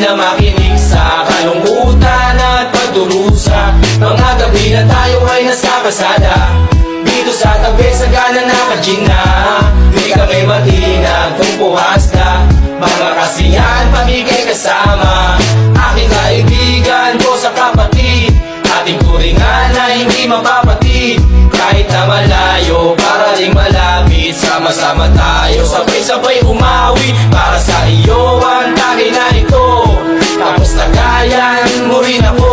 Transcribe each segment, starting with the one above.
na makinig sa kalungkutan at pagdurusa. Mga gabi na tayo ay nasa kasada, dito sa tabi sa gana naka-gin na. Di kami matinag kung puhas na, mga kasiyahan pamigay kasama. Aking kaibigan ko sa kapatid, ating turingan na hindi mapapatid. Kahit na malayo, para ring malapit, sama-sama tayo, sabay-sabay umawi. Para sa iyo ang tagay na ito, tapos tagayan mo rin ako.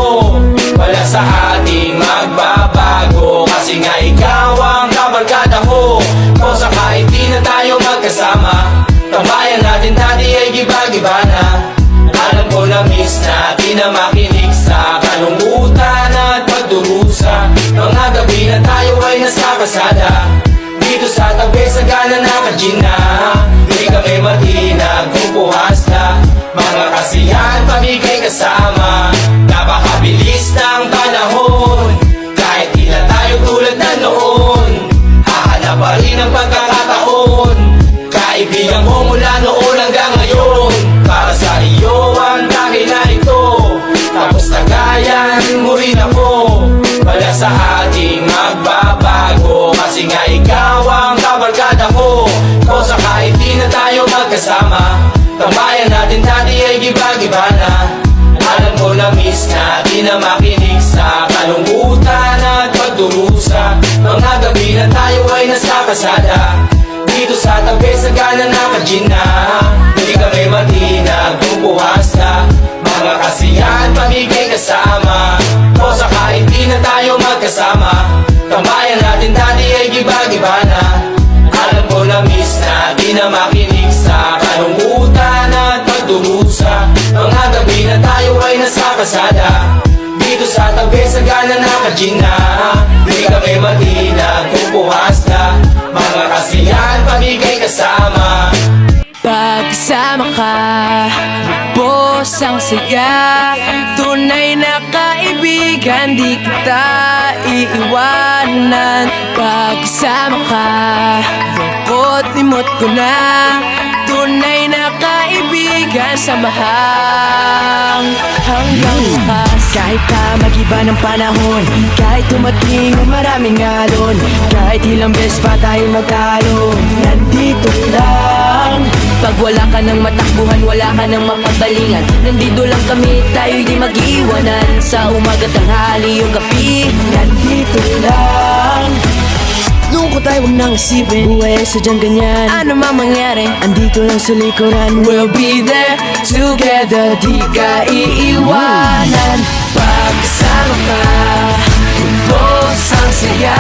Wala sa ating magbabago, kasi nga ikaw ang kabarkada ko. Kung sa kahit di na tayo magkasama, tambayan natin dati ay giba-giba na. Alam ko na miss natin na makinig sa kalungkutan at pagdurusa. Mga gabi na tayo ay nasa kasada, dito sa tabi sa gana naka-gin na. Di kami matinag kung puhas na, mga kasiyahan pamigay kasama. Napakabilis ng panahon, kahit di na tayo tulad na noon. Hahanap pa rin ang pagkakataon, kaibigan mo mula noon hanggang ngayon. Para sa iyo ang tagay na ito, tapos tagayan mo rin ako. Wala sa ating magbabago, kasi nga ikaw ang kabarkada ko. Kung sa kahit di na tayo magkasama, tambayan natin dati ay giba-giba na. Alam ko na miss natin na makinig sa kalungkutan at pagdurusa. Mga gabi na tayo ay nasa kasada, dito sa tabi sa gana naka-gin na. Di kami matinag kung puhas na, mga kasiyahan pamigay kasama. O sa kahit di na tayo magkasama, tambayan natin dati ay giba-giba na. Alam ko na miss natin na makinig sa kalungkutan at pagdurusa. Mga gabi na tayo ay nasa kasada, dito sa tabi sa gana naka-gin na. Di kami matinag kung puhas na, mga kasiyahan pamigay kasama. Pagkasama ka, boss ang saya. Tunay na kaibigan, di kita iiwanan. Pagkasama ka, lungkot limot ko na. Tunay na kaibigan, samahang hanggang wakas. Kahit pa mag-iba ng panahon, kahit tumating ang maraming alon, kahit ilang beses pa tayo magtalo, nandito lang. Pag wala ka ng matakbuhan, wala ka ng mapagbalingan, nandito lang kami, tayo'y di mag-iwanan. Sa umaga, tanghali, yung gabi, nandito lang. Lungkot tayo, huwag nang isipin, buhay sadyang ganyan. Ano man mangyari, andito lang sa likuran. We'll be there together, di ka iiwanan. Pagkasama ka, boss ang saya.